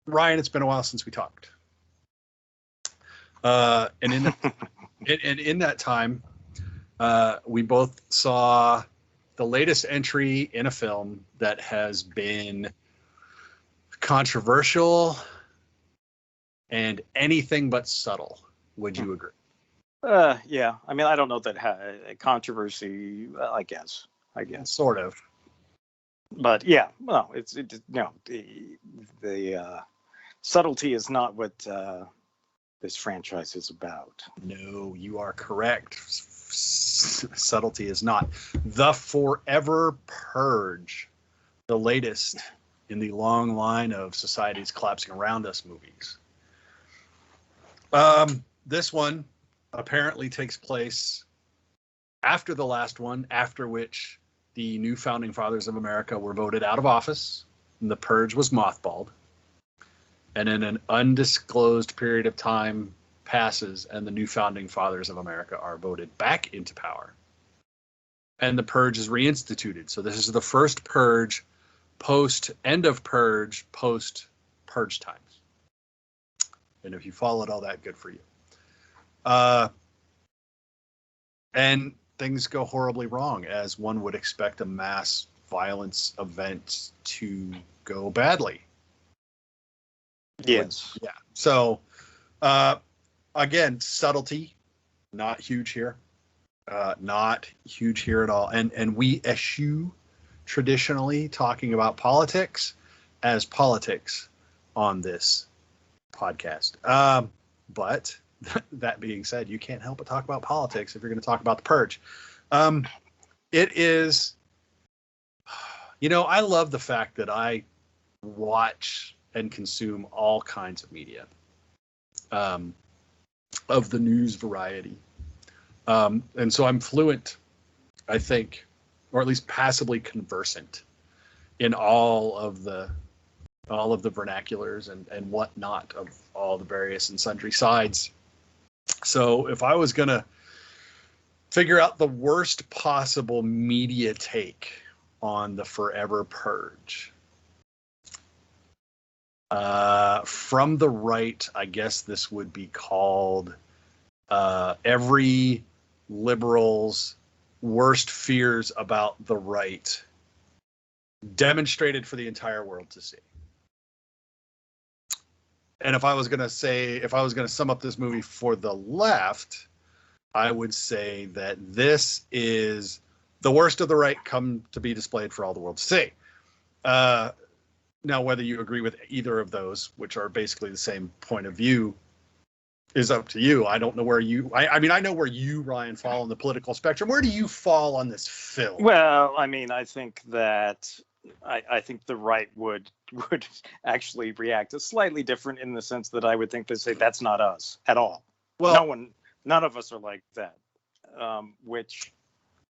Ryan, it's been a while since we talked. And in that time, we both saw the latest entry in a film that has been controversial and anything but subtle. Would you agree? Yeah. I mean, I don't know that controversy. I guess. Sort of. But yeah, well, the subtlety is not what this franchise is about. No, you are correct. Subtlety is not. The Forever Purge, the latest in the long line of society's collapsing around us movies. This one apparently takes place after the last one, after which the new founding fathers of America were voted out of office, and the purge was mothballed. And in an undisclosed period of time passes, and the new founding fathers of America are voted back into power. And the purge is reinstituted. So this is the first purge post end of purge, post purge times. And if you followed all that, good for you. And things go horribly wrong, as one would expect a mass violence event to go badly. Yes. Yeah. So, again, subtlety, not huge here. Not huge here at all. And we eschew traditionally talking about politics as politics on this podcast. But that being said, you can't help but talk about politics if you're going to talk about the purge. It is, I love the fact that I watch and consume all kinds of media, of the news variety. And so I'm fluent, I think, or at least passively conversant in all of the vernaculars and whatnot of all the various and sundry sides. So if I was going to figure out the worst possible media take on the Forever Purge, from the right, I guess this would be called every liberal's worst fears about the right demonstrated for the entire world to see. And if I was going to sum up this movie for the left, I would say that this is the worst of the right come to be displayed for all the world to see. Now, whether you agree with either of those, which are basically the same point of view, is up to you. I don't know where I know where you, Ryan, fall on the political spectrum. Where do you fall on this film? Well, I mean, I think that I think the right would actually react slightly different, in the sense that I would think they say that's not us at all. Well, none of us are like that, which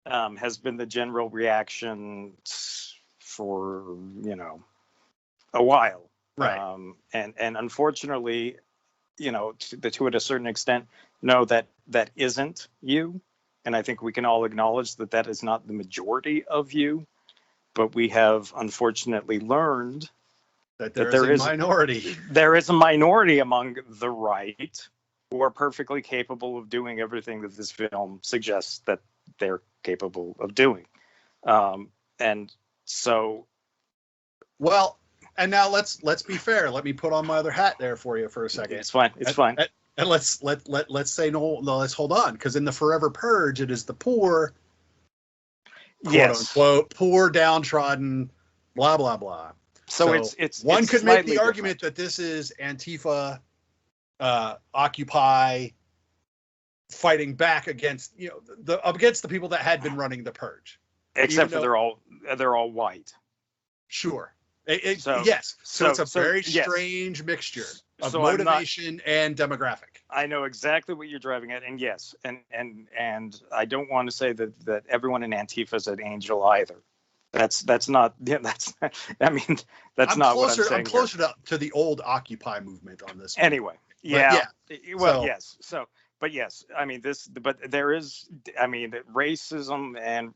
has been the general reaction for a while, right? And unfortunately, to a certain extent, no, that isn't you, and I think we can all acknowledge that is not the majority of you. But we have unfortunately learned that there is a minority. There is a minority among the right who are perfectly capable of doing everything that this film suggests that they're capable of doing. And so, well, and now let's be fair. Let me put on my other hat there for you for a second. It's fine. It's fine. And let's say no. Let's hold on, because in the Forever Purge, it is the poor, quote unquote, poor, downtrodden, blah blah blah. So it's one it's could make the different argument that this is Antifa, Occupy, fighting back against against the people that had been running the purge. Except for they're all white. Sure. Yes. So it's a very strange mixture of motivation and demographic. I know exactly what you're driving at, and yes, and I don't want to say that everyone in Antifa is an angel either. That's not. Yeah, that's. I mean, that's not what I'm saying. I'm closer to the old Occupy movement on this. Anyway, yeah. Well, yes. So, but yes, I mean but there is. I mean, racism and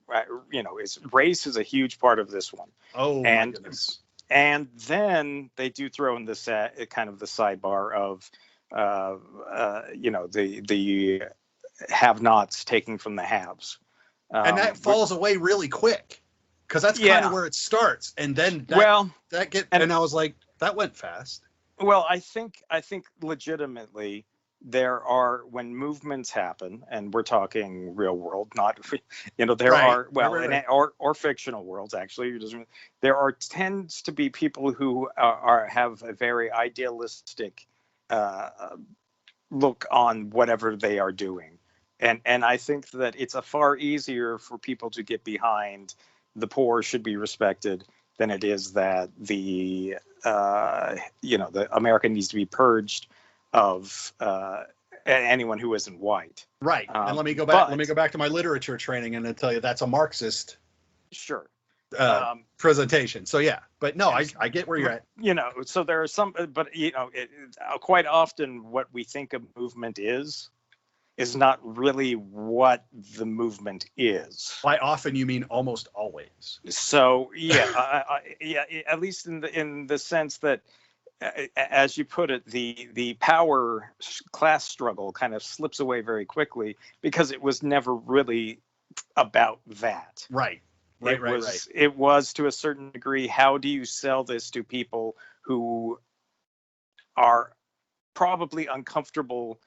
race is a huge part of this one. Oh, and my goodness. And then they do throw in this kind of the sidebar of, the have-nots taking from the haves. And that falls away really quick, because that's kind of where it starts. And then and I was like, that went fast. Well, I think legitimately there are, when movements happen, and we're talking real world, not, there are, or fictional worlds, actually. There tends to be people who have a very idealistic look on whatever they are doing. And I think that it's a far easier for people to get behind the poor should be respected than it is that the America needs to be purged of anyone who isn't white. Right. And let me go back to my literature training and tell you that's a Marxist presentation. So yeah, but no, I get where you're at. So there are some, but quite often what we think a movement is not really what the movement is. By often, you mean almost always. So at least in the sense that, as you put it, the power class struggle kind of slips away very quickly because it was never really about that. Right. It was to a certain degree, how do you sell this to people who are probably uncomfortable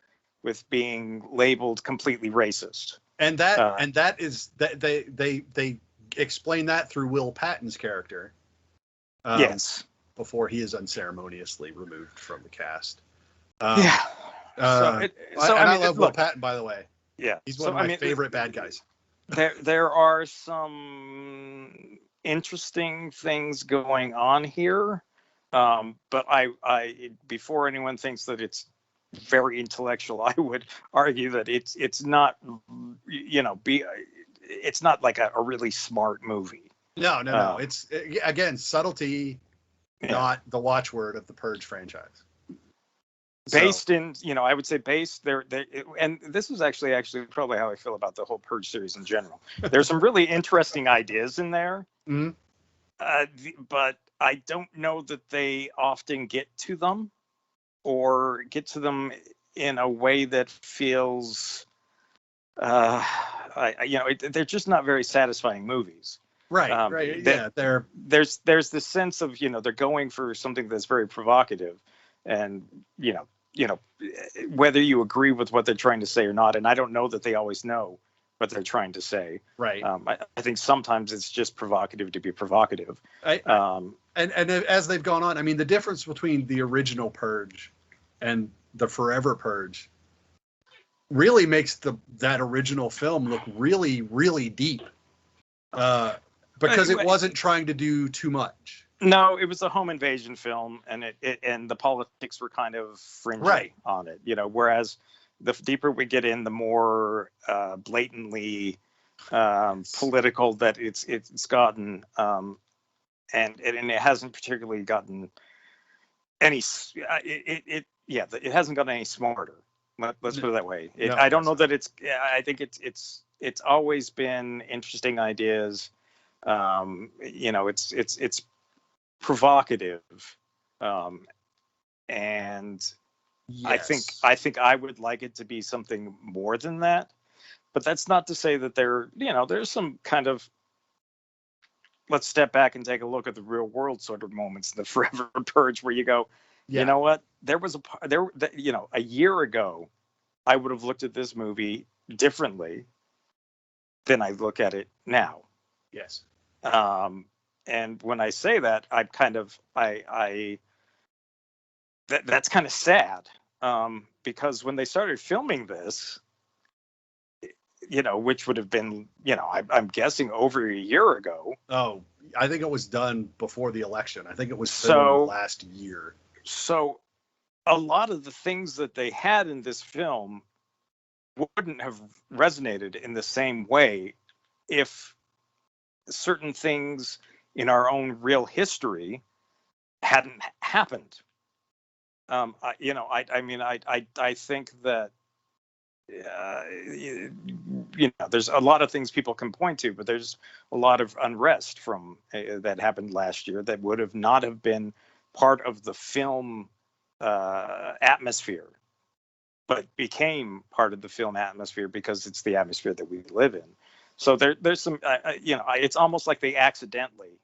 with being labeled completely racist? And that is that they explain that through Will Patton's character. Yes. Before he is unceremoniously removed from the cast. I love Will Patton, by the way. Yeah, he's one of my favorite bad guys. There are some interesting things going on here, but I before anyone thinks that it's very intellectual, I would argue that it's not, it's not like a really smart movie. No. It's again subtlety. Not the watchword of the Purge franchise. Based in, I would say based there, and this is actually probably how I feel about the whole Purge series in general. There's some really interesting ideas in there, but I don't know that they often get to them, or get to them in a way that feels, they're just not very satisfying movies. Right. Yeah, there's this sense of, they're going for something that's very provocative, and whether you agree with what they're trying to say or not, and I don't know that they always know what they're trying to say. Right. I think sometimes it's just provocative to be provocative. And as they've gone on, I mean, the difference between the original Purge and the Forever Purge really makes that original film look really, really deep. Because it wasn't trying to do too much. No, it was a home invasion film, and and the politics were kind of fringy on it. Whereas the deeper we get in, the more blatantly political that it's gotten, and it hasn't particularly gotten any. It hasn't gotten any smarter. Let's put it that way. I don't know that it's. I think it's always been interesting ideas. It's provocative, and yes. I think I would like it to be something more than that, but that's not to say that there's some kind of, let's step back and take a look at the real world sort of moments in the Forever Purge where you go, you know what, there was a year ago I would have looked at this movie differently than I look at it now. Yes. And when I say that, I'm kind of, that's kind of sad. Because when they started filming this, which would have been, I'm guessing over a year ago. Oh, I think it was done before the election. I think it was filmed last year. So a lot of the things that they had in this film wouldn't have resonated in the same way if certain things in our own real history hadn't happened. I think that there's a lot of things people can point to, but there's a lot of unrest from that happened last year that would have not have been part of the film atmosphere, but became part of the film atmosphere because it's the atmosphere that we live in. So there's some, it's almost like they accidentally.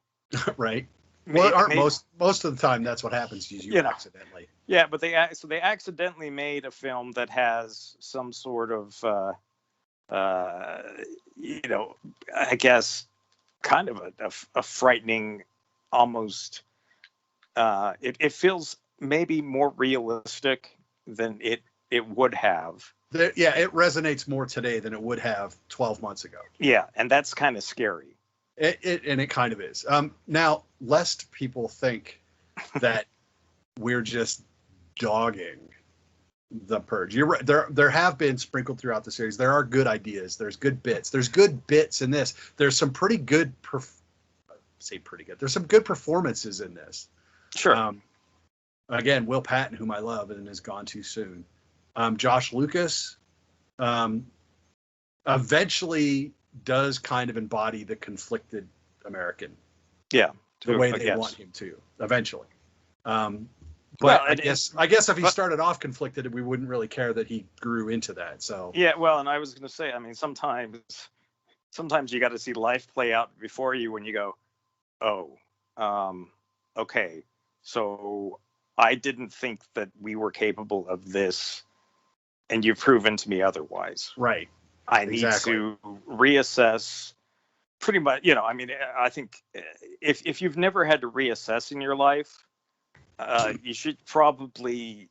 Right. Well, aren't most of the time that's what happens. You accidentally. Yeah, but they accidentally made a film that has some sort of, I guess, kind of a frightening, almost. It feels maybe more realistic than it would have. Yeah, it resonates more today than it would have 12 months ago. Yeah, and that's kind of scary. It kind of is. Now, lest people think that we're just dogging the Purge. You're right. There have been sprinkled throughout the series. There are good ideas. There's good bits. There's good bits in this. There's some pretty good. There's some good performances in this. Sure. Again, Will Patton, whom I love and is gone too soon. Josh Lucas eventually does kind of embody the conflicted American. Yeah. The way they want him to eventually. But I guess if he started off conflicted, we wouldn't really care that he grew into that. So yeah, well, and I was going to say, I mean, sometimes you got to see life play out before you when you go, oh, okay, so I didn't think that we were capable of this, and you've proven to me otherwise. Right. I need to reassess. Pretty much, I mean, I think if you've never had to reassess in your life, you should probably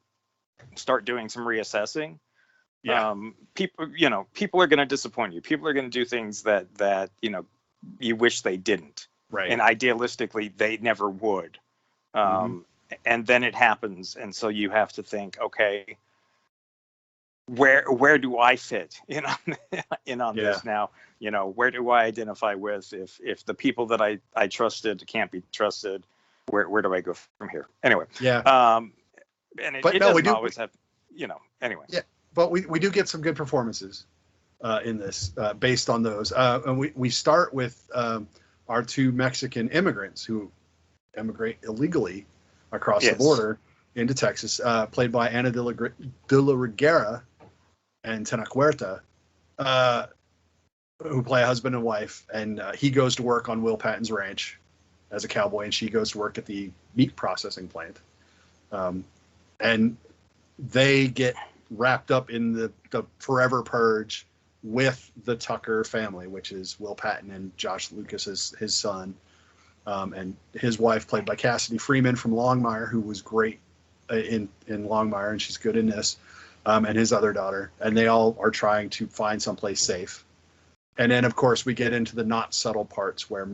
start doing some reassessing. Yeah. People are going to disappoint you. People are going to do things that you wish they didn't. Right. And idealistically, they never would. And then it happens, and so you have to think, okay, where do I fit in on this now? Where do I identify with if the people that I trusted can't be trusted? Where do I go from here? Anyway. Yeah. And it doesn't always have, anyway. Yeah, but we do get some good performances in this based on those. And we start with our two Mexican immigrants who immigrate illegally across the border into Texas, played by Ana de la Reguera and Tenoch Huerta, who play a husband and wife. And he goes to work on Will Patton's ranch as a cowboy, and she goes to work at the meat processing plant. And they get wrapped up in the Forever Purge with the Tucker family, which is Will Patton and Josh Lucas, his son, and his wife, played by Cassidy Freeman from Longmire, who was great in Longmire, and she's good in this, and his other daughter. And they all are trying to find someplace safe. And then, of course, we get into the not subtle parts where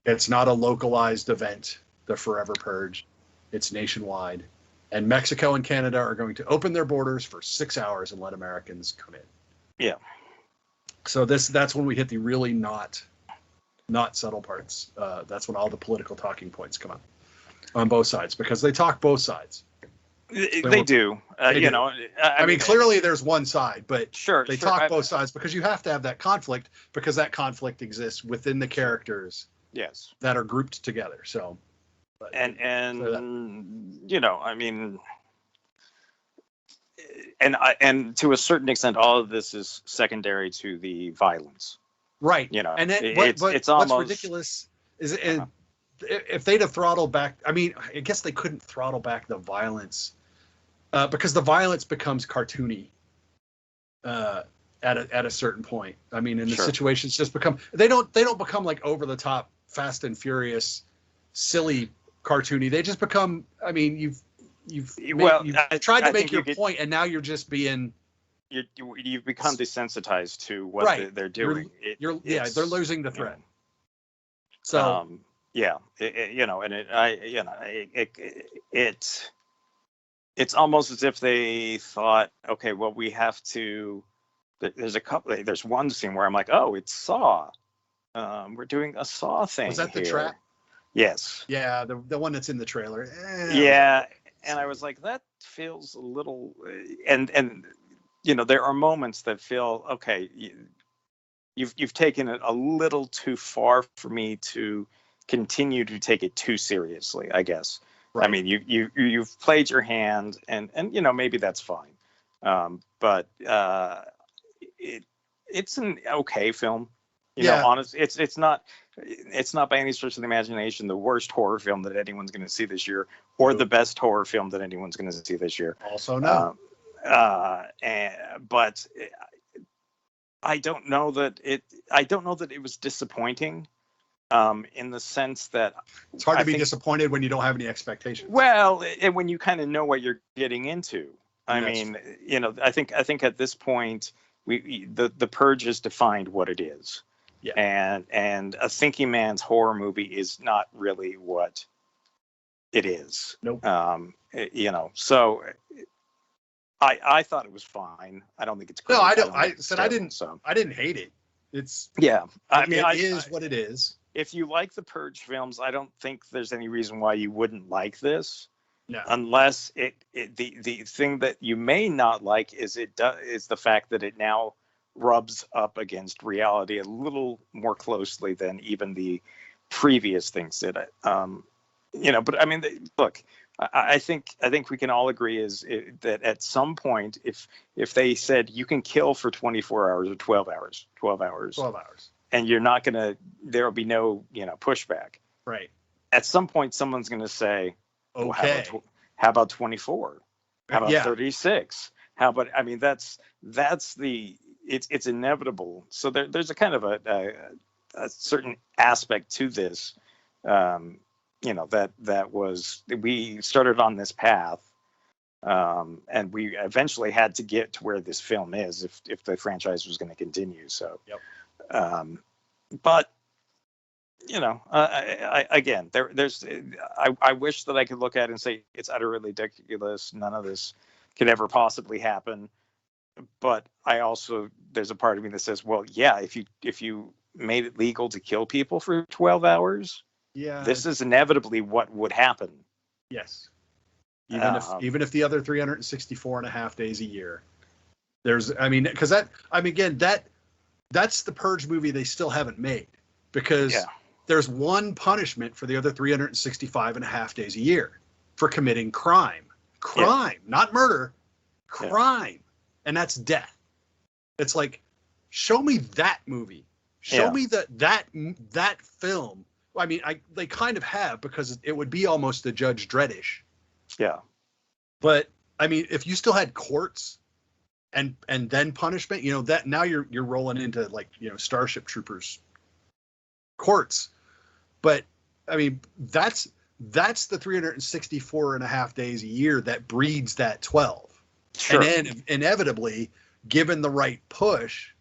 it's not a localized event, the Forever Purge. It's nationwide. And Mexico and Canada are going to open their borders for 6 hours and let Americans come in. Yeah. So that's when we hit the really not subtle parts. That's when all the political talking points come up on both sides, because they talk both sides. They do. I mean, clearly there's one side, but they talk both sides, because you have to have that conflict, because that conflict exists within the characters. Yes. That are grouped together. So. I mean, and to a certain extent, all of this is secondary to the violence. Right. And then, it's almost what's ridiculous is if they'd have throttled back. I mean, I guess they couldn't throttle back the violence because the violence becomes cartoony at a certain point. I mean, and the situations just become they don't become like over the top, Fast and Furious, silly, cartoony. They just become. I mean, you've tried to make your point, and now you're just being. You've become desensitized to what they're doing. They're losing the thread. So it's almost as if they thought, okay, well, we have to. There's one scene where I'm like, oh, it's Saw. We're doing a Saw thing. Was that here. The trap? Yes. Yeah, the one that's in the trailer. Yeah, and I was like, that feels a little, and there are moments that feel okay. You've taken it a little too far for me to continue to take it too seriously, I guess. Right. I mean, you've played your hand, and maybe that's fine. But it's an okay film. Honest, it's not by any stretch of the imagination the worst horror film that anyone's going to see this year, or the best horror film that anyone's going to see this year. Also, no. But I don't know that it was disappointing. In the sense that it's hard to be disappointed when you don't have any expectations. Well, and when you kind of know what you're getting into. I mean, I think at this point the Purge has defined what it is. Yeah. And a thinking man's horror movie is not really what it is. Nope. So I thought it was fine. I don't think it's great. No, I don't. I didn't hate it. It's it is what it is. If you like the Purge films, I don't think there's any reason why you wouldn't like this. No. Unless the thing that you may not like is the fact that it now rubs up against reality a little more closely than even the previous things did. But I mean, look, I think we can all agree that at some point, if they said you can kill for 24 hours or 12 hours, and you're not gonna, there'll be no pushback. Right. At some point, someone's gonna say, okay, well, how about 24? How about 36? How about? I mean, that's the. It's inevitable. So there's a kind of a certain aspect to this. That was, we started on this path, and we eventually had to get to where this film is if the franchise was going to continue. So, but again, I wish that I could look at it and say it's utterly ridiculous. None of this could ever possibly happen. But there's a part of me that says, well, yeah, if you made it legal to kill people for 12 hours. Yeah, this is inevitably what would happen. Yes. Even if the other 364 and a half days a year, that's the Purge movie they still haven't made, because there's one punishment for the other 365 and a half days a year for committing crime, not murder, crime. And that's death. It's like, show me that movie. Show me that film. I mean, they kind of have, because it would be almost the Judge Dredd-ish. Yeah. But I mean, if you still had courts and then punishment, that now you're rolling into Starship Troopers courts. But I mean, that's the 364 and a half days a year that breeds that 12. Sure. And then inevitably, given the right push,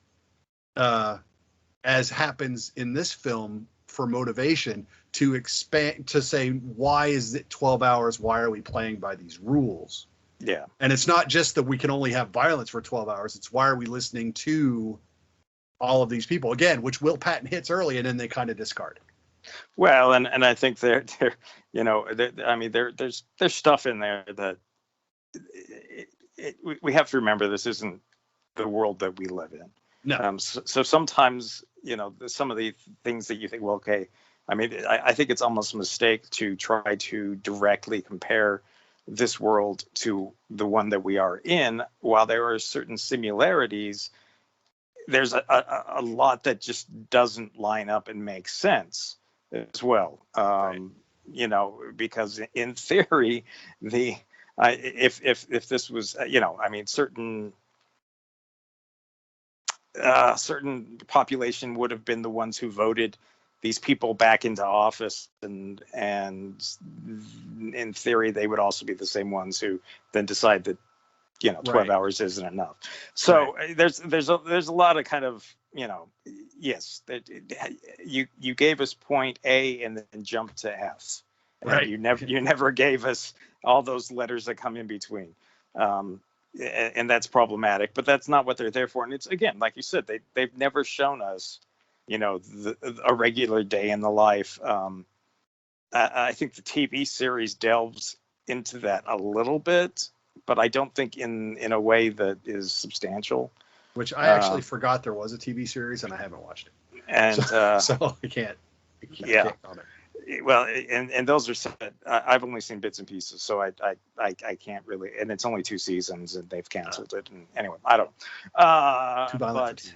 as happens in this film, for motivation to expand, to say, why is it 12 hours? Why are we playing by these rules? Yeah. And it's not just that we can only have violence for 12 hours. It's why are we listening to all of these people again, which Will Patton hits early and then they kind of discard. Well, and I think there's stuff in there that we have to remember. This isn't the world that we live in. No. So sometimes, some of the things that you think, well, okay, I mean, I think it's almost a mistake to try to directly compare this world to the one that we are in. While there are certain similarities, there's a lot that just doesn't line up and make sense as well. Right. Because in theory, if this was, certain population would have been the ones who voted these people back into office, and in theory they would also be the same ones who then decide that 12 hours isn't enough. So there's a lot of kind of yes, that you gave us point A and then jumped to F. Right. You never gave us all those letters that come in between. And that's problematic, but that's not what they're there for. And it's, again, like you said, they've never shown us, a regular day in the life. I think the TV series delves into that a little bit, but I don't think in a way that is substantial. Which I actually forgot there was a TV series, and I haven't watched it. And so I can't comment. Well, and those are set. I've only seen bits and pieces, so I can't really. And it's only 2 seasons, and they've canceled it. And anyway, I don't. Too violent for TV.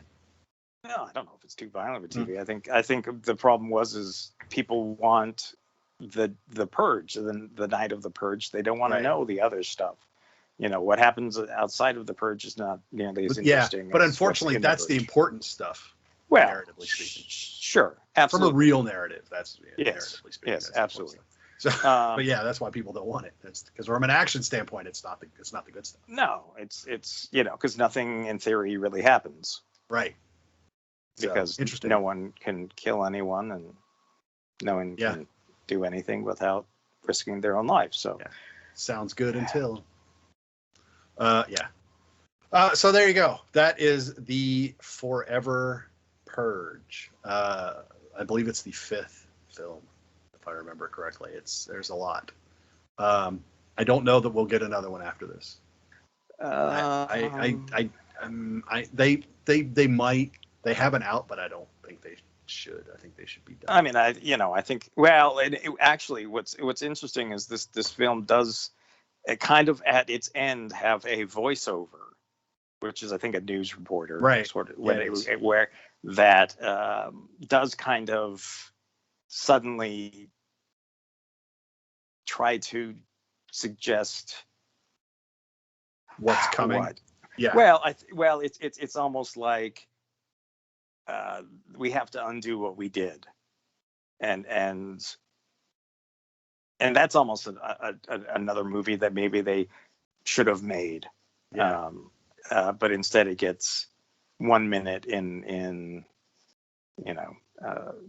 No, I don't know if it's too violent for TV. I think the problem is people want the purge, the night of the purge. They don't want to know the other stuff. What happens outside of the purge is not nearly as interesting. But unfortunately, that's the important stuff. Well, narratively speaking, sure, absolutely. From a real narrative, that's narratively speaking. Yes, absolutely. So, but yeah, that's why people don't want it. That's because from an action standpoint, it's not the good stuff. No, it's because nothing in theory really happens. Right. Because no one can kill anyone, and no one can do anything without risking their own life. So sounds good until so there you go. That is the Forever Purge. I believe it's the 5th film, if I remember correctly. There's a lot. I don't know that we'll get another one after this. They might. They have an out, but I don't think they should. I think they should be done. I mean, I think. Well, actually, what's interesting is this film does, kind of at its end, have a voiceover, which is, I think, a news reporter, right? Sort of where that does kind of suddenly try to suggest what's coming. What? Yeah. Well, it's almost like we have to undo what we did, and that's almost another movie that maybe they should have made. Yeah. But instead it gets 1 minute in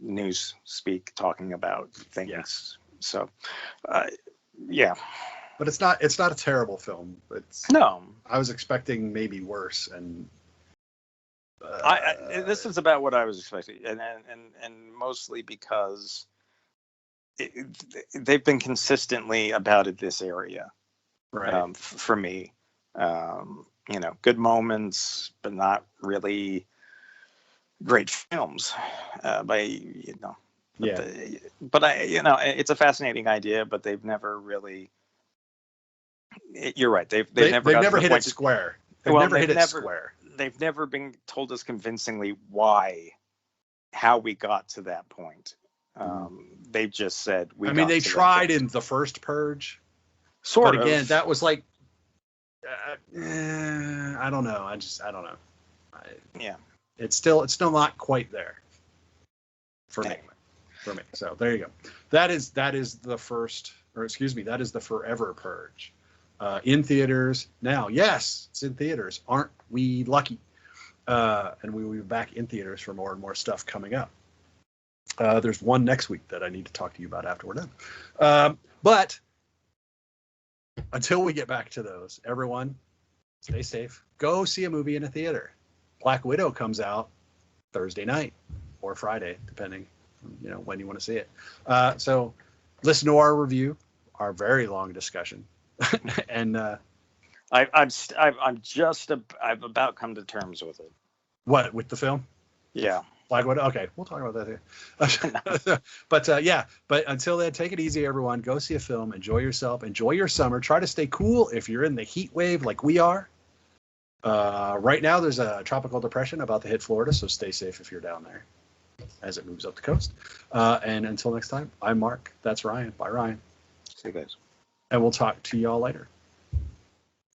news speak talking about things. Yes. So but it's not a terrible film. I was expecting maybe worse, and this is about what I was expecting, and mostly because they've been consistently about it, this area, right? For me, good moments, but not really great films. It's a fascinating idea, but they've never really. You're right. They've never hit it square. They've never been told us convincingly how we got to that point. They've just said they tried in the first Purge, but again, that was like, I don't know. I don't know. It's still not quite there for me. So there you go. That is the first, that is the Forever Purge. In theaters now. Yes, it's in theaters. Aren't we lucky? And we will be back in theaters for more and more stuff coming up. There's one next week that I need to talk to you about after we're done. But until we get back to those, everyone, stay safe. Go see a movie in a theater. Black Widow comes out Thursday night or Friday, depending, when you want to see it. So listen to our review, our very long discussion. And I've about come to terms with it. What, with the film? Yeah. Black Widow. Okay, we'll talk about that here. But until then, take it easy, everyone. Go see a film. Enjoy yourself. Enjoy your summer. Try to stay cool if you're in the heat wave like we are. Right now, there's a tropical depression about to hit Florida, so stay safe if you're down there as it moves up the coast. And until next time, I'm Mark. That's Ryan. Bye, Ryan. See you guys. And we'll talk to y'all later.